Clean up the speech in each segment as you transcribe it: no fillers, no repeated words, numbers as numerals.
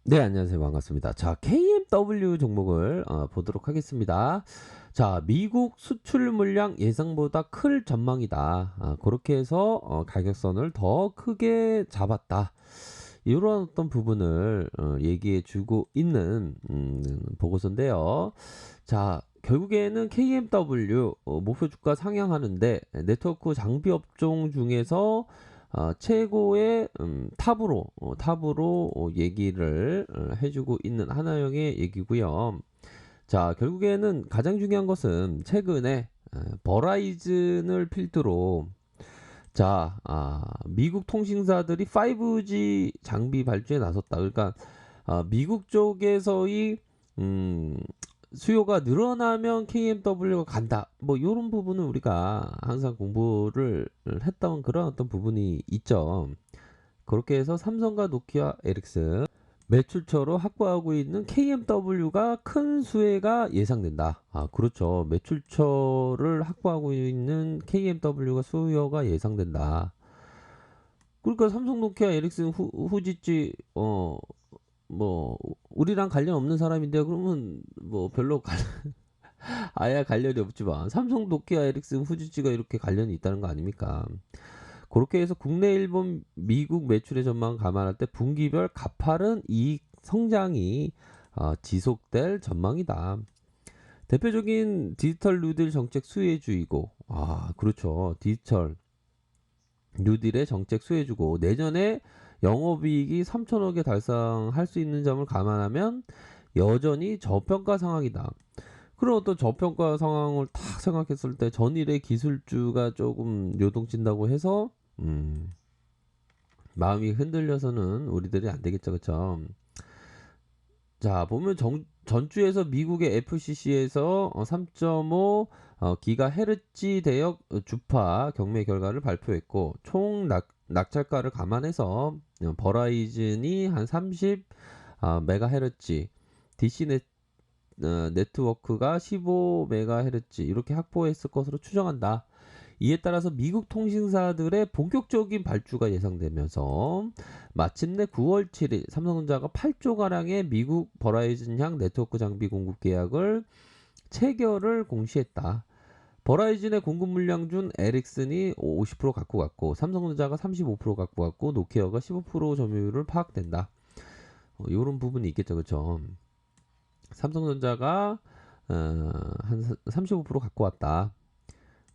네, 안녕하세요. 반갑습니다. 자, KMW 종목을 보도록 하겠습니다. 자, 미국 수출 물량 예상보다 클 전망이다. 그렇게 해서 가격선을 더 크게 잡았다. 이런 어떤 부분을 얘기해 주고 있는 보고서인데요. 자, 결국에는 KMW 목표 주가 상향하는데 네트워크 장비 업종 중에서 최고의 탑으로 얘기를 해주고 있는 하나영의 얘기고요. 자, 결국에는 가장 중요한 것은 최근에 버라이즌을 필두로 미국 통신사들이 5G 장비 발주에 나섰다. 그러니까 미국 쪽에서의 음, 수요가 늘어나면 KMW가 간다. 뭐 이런 부분은 우리가 항상 공부를 했던 그런 어떤 부분이 있죠. 그렇게 해서 삼성과 노키아, 에릭슨 매출처로 확보하고 있는 KMW가 큰 수혜가 예상된다. 그렇죠. 매출처를 확보하고 있는 KMW가 수요가 예상된다. 그러니까 삼성, 노키아, 에릭슨, 후지찌 뭐 우리랑 관련 없는 사람인데 그러면 뭐 별로 아예 관련이 없지만 삼성, 노키아, 에릭슨, 후지찌가 이렇게 관련이 있다는 거 아닙니까? 그렇게 해서 국내, 일본, 미국 매출의 전망을 감안할 때 분기별 가파른 이익 성장이 지속될 전망이다. 대표적인 디지털 뉴딜 정책 수혜주이고, 그렇죠. 디지털 뉴딜의 정책 수혜주고, 내년에 영업이익이 3천억에 달성할 수 있는 점을 감안하면 여전히 저평가 상황이다. 그런 어떤 저평가 상황을 딱 생각했을 때 전일의 기술주가 조금 요동친다고 해서 마음이 흔들려서는 우리들이 안 되겠죠, 그쵸? 자, 보면 전주에서 미국의 FCC에서 3.5 기가헤르츠 대역 주파 경매 결과를 발표했고, 총 낙찰가를 감안해서 버라이즌이 한 30 메가헤르츠, DC 네트워크가 15 메가헤르츠 이렇게 확보했을 것으로 추정한다. 이에 따라서 미국 통신사들의 본격적인 발주가 예상되면서 마침내 9월 7일 삼성전자가 8조 가량의 미국 버라이즌향 네트워크 장비 공급 계약을 체결을 공시했다. 버라이즌의 공급 물량 중 에릭슨이 50% 갖고 갔고 삼성전자가 35% 갖고 갔고 노키아가 15% 점유율을 파악된다. 이런 부분이 있겠죠, 그렇죠? 삼성전자가 한 35% 갖고 왔다.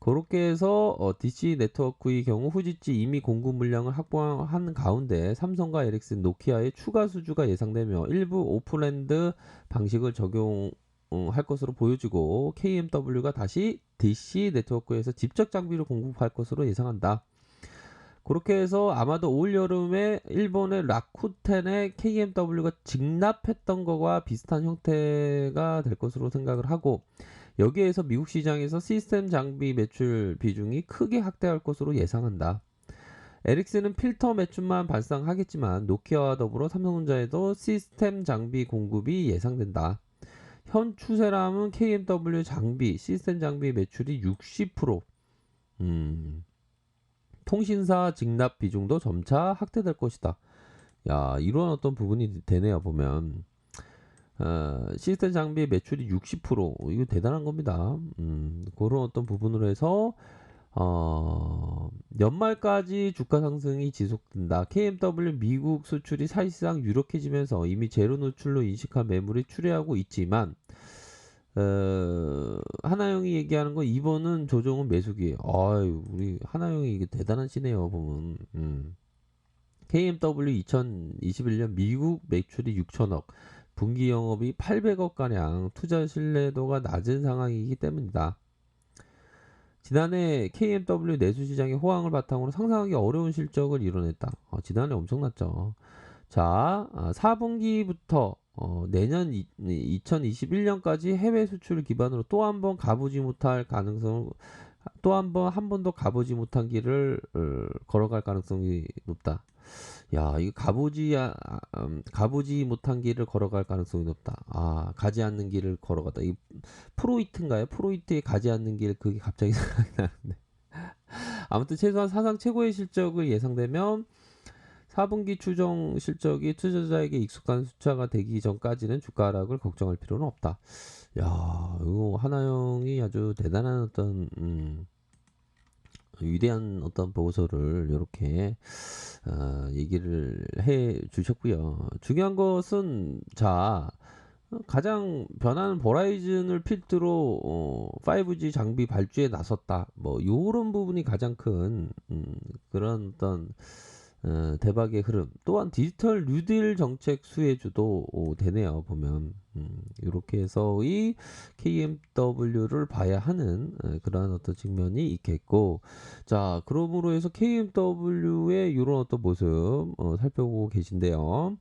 그렇게 해서 DC 네트워크의 경우 후지치 이미 공급 물량을 확보한 가운데 삼성과 에릭슨, 노키아의 추가 수주가 예상되며 일부 오픈랜드 방식을 적용할 것으로 보여지고 KMW가 다시 DC 네트워크에서 직접 장비를 공급할 것으로 예상한다. 그렇게 해서 아마도 올 여름에 일본의 라쿠텐에 KMW가 직납했던 것과 비슷한 형태가 될 것으로 생각을 하고 여기에서 미국 시장에서 시스템 장비 매출 비중이 크게 확대할 것으로 예상한다. 에릭슨은 필터 매출만 발생하겠지만 노키아와 더불어 삼성전자에도 시스템 장비 공급이 예상된다. 현 추세라면 KMW 장비, 시스템 장비 매출이 60%, 통신사 직납 비중도 점차 확대될 것이다. 야, 이런 어떤 부분이 되네요, 보면. 시스템 장비 매출이 60%, 이거 대단한 겁니다. 그런 어떤 부분으로 해서 연말까지 주가 상승이 지속된다. KMW 미국 수출이 사실상 유력해지면서 이미 제로 노출로 인식한 매물이 출회하고 있지만 하나영이 얘기하는 거 2번은 조정은 매수기예요. 아유, 우리 하나영이 이게 대단하시네요, 보면. KMW 2021년 미국 매출이 6천억, 분기 영업이 800억 가량 투자 신뢰도가 낮은 상황이기 때문이다. 지난해 KMW 내수 시장의 호황을 바탕으로 상상하기 어려운 실적을 이뤄냈다. 지난해 엄청났죠. 자, 4분기부터 내년 2021년까지 해외 수출을 기반으로 또 한 번 가보지 못할 가능성, 또 한 번도 가보지 못한 길을 걸어갈 가능성이 높다. 야, 이거 가보지 못한 길을 걸어갈 가능성이 높다. 가지 않는 길을 걸어가다. 이 프로이트인가요? 프로이트의 가지 않는 길, 그게 갑자기 생각이 나는데. 아무튼 최소한 사상 최고의 실적을 예상되면 4분기 추정 실적이 투자자에게 익숙한 숫자가 되기 전까지는 주가 하락을 걱정할 필요는 없다. 야, 이거 하나영이 아주 대단한 어떤 위대한 어떤 보고서를 이렇게 얘기를 해 주셨고요. 중요한 것은 자 가장 변하는 버라이즌을 필두로 5G 장비 발주에 나섰다. 뭐 요런 부분이 가장 큰 그런 어떤 대박의 흐름. 또한 디지털 뉴딜 정책 수혜주도 되네요. 보면 이렇게 해서 이 KMW를 봐야 하는 그러한 어떤 측면이 있겠고, 자 그러므로 해서 KMW의 이런 어떤 모습 살펴보고 계신데요.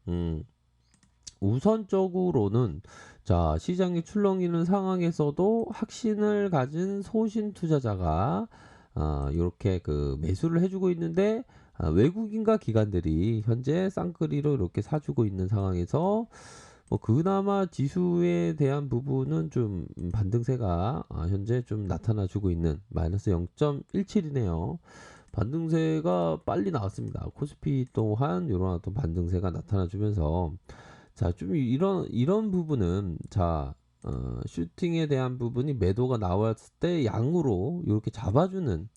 음, 우선적으로는 자 시장이 출렁이는 상황에서도 확신을 가진 소신 투자자가 이렇게 그 매수를 해주고 있는데 외국인과 기관들이 현재 쌍끌이로 이렇게 사주고 있는 상황에서 뭐 그나마 지수에 대한 부분은 좀 반등세가 현재 좀 나타나주고 있는 마이너스 0.17이네요. 반등세가 빨리 나왔습니다. 코스피 또한 이런 어떤 반등세가 나타나주면서 자, 좀 이런 부분은 자, 슈팅에 대한 부분이 매도가 나왔을 때 양으로 이렇게 잡아주는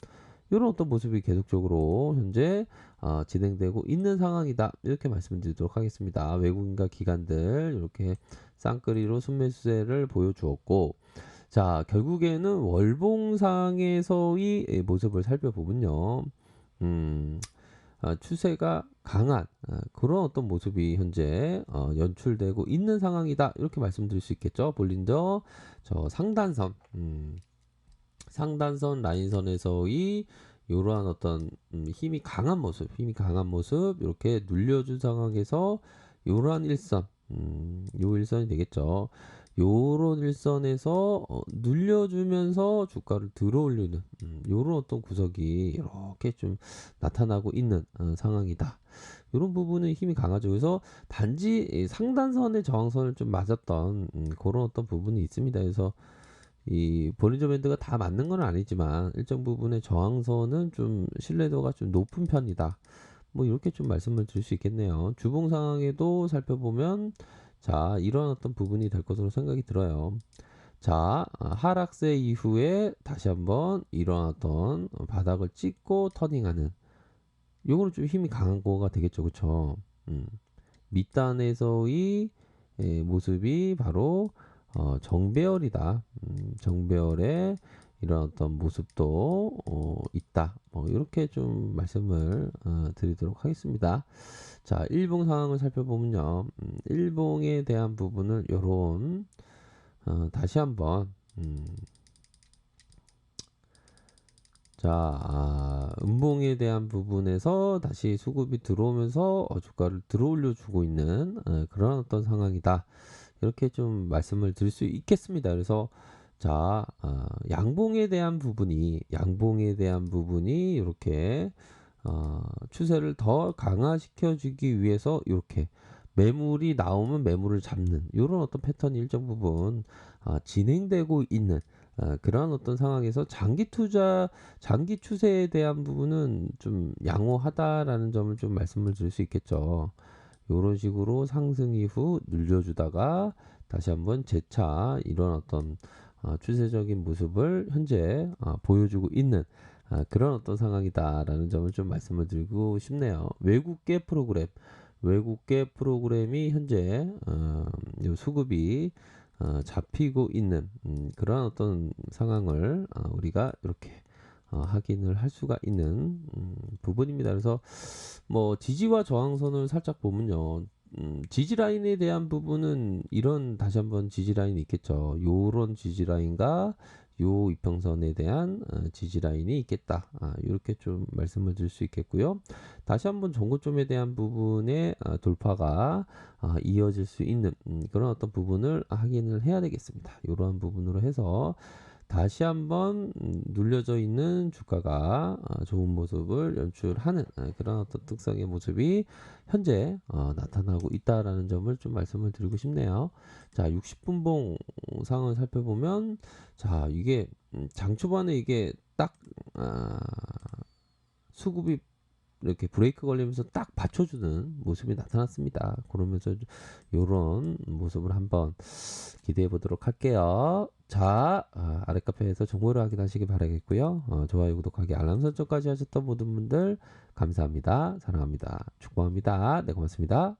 이런 어떤 모습이 계속적으로 현재 진행되고 있는 상황이다. 이렇게 말씀드리도록 하겠습니다. 외국인과 기관들 이렇게 쌍끌이로 순매수세를 보여주었고, 자, 결국에는 월봉상에서의 모습을 살펴보면요. 추세가 강한 그런 어떤 모습이 현재 연출되고 있는 상황이다. 이렇게 말씀드릴 수 있겠죠. 볼린저 저 상단선 상단선 라인선에서의 이러한 어떤 힘이 강한 모습 이렇게 눌려준 상황에서 이러한 일선 요 일선이 되겠죠. 요런 일선에서 눌려주면서 주가를 들어올리는 요런 어떤 구석이 이렇게 좀 나타나고 있는 상황이다. 이런 부분은 힘이 강하죠. 그래서 단지 상단선의 저항선을 좀 맞았던 그런 어떤 부분이 있습니다. 그래서 이 볼린저 밴드가 다 맞는 건 아니지만 일정 부분의 저항선은 좀 신뢰도가 좀 높은 편이다. 뭐 이렇게 좀 말씀을 드릴 수 있겠네요. 주봉 상황에도 살펴보면 자 이런 어떤 부분이 될 것으로 생각이 들어요. 자 하락세 이후에 다시 한번 이런 어떤 바닥을 찍고 터닝하는 요거는 좀 힘이 강한 거가 되겠죠. 그쵸? 밑단에서의 모습이 바로 정배열이다. 정배열의 이런 어떤 모습도 있다. 뭐 이렇게 좀 말씀을 드리도록 하겠습니다. 자, 일봉 상황을 살펴보면요. 일봉에 대한 부분을 요런 다시 한번 자, 음봉에 대한 부분에서 다시 수급이 들어오면서 주가를 들어올려 주고 있는 그런 어떤 상황이다. 이렇게 좀 말씀을 드릴 수 있겠습니다. 그래서 자, 양봉에 대한 부분이 이렇게 추세를 더 강화시켜 주기 위해서 이렇게 매물이 나오면 매물을 잡는 이런 어떤 패턴이 일정 부분 진행되고 있는 그런 어떤 상황에서 장기 추세에 대한 부분은 좀 양호하다라는 점을 좀 말씀을 드릴 수 있겠죠. 이런 식으로 상승 이후 늘려주다가 다시 한번 재차 이런 어떤 추세적인 모습을 현재 보여주고 있는 그런 어떤 상황이다라는 점을 좀 말씀을 드리고 싶네요. 외국계 프로그램이 현재 요 수급이 잡히고 있는 그런 어떤 상황을 우리가 이렇게 확인을 할 수가 있는 부분입니다. 그래서 뭐 지지와 저항선을 살짝 보면요. 지지 라인에 대한 부분은 이런 다시 한번 지지 라인이 있겠죠. 요런 지지 라인과 요 이평선에 대한 지지 라인이 있겠다. 이렇게 좀 말씀을 드릴 수 있겠고요. 다시 한번 전고점에 대한 부분의 돌파가 이어질 수 있는 그런 어떤 부분을 확인을 해야 되겠습니다. 이러한 부분으로 해서 다시 한번 눌려져 있는 주가가 좋은 모습을 연출하는 그런 어떤 특성의 모습이 현재 나타나고 있다라는 점을 좀 말씀을 드리고 싶네요. 자, 60분봉 상황을 살펴보면 자, 이게 장 초반에 이게 딱 수급이 이렇게 브레이크 걸리면서 딱 받쳐주는 모습이 나타났습니다. 그러면서 요런 모습을 한번 기대해 보도록 할게요. 자, 아래 카페에서 정보를 확인하시기 바라겠고요. 좋아요, 구독하기, 알람 설정까지 하셨던 모든 분들 감사합니다. 사랑합니다. 축복합니다. 네, 고맙습니다.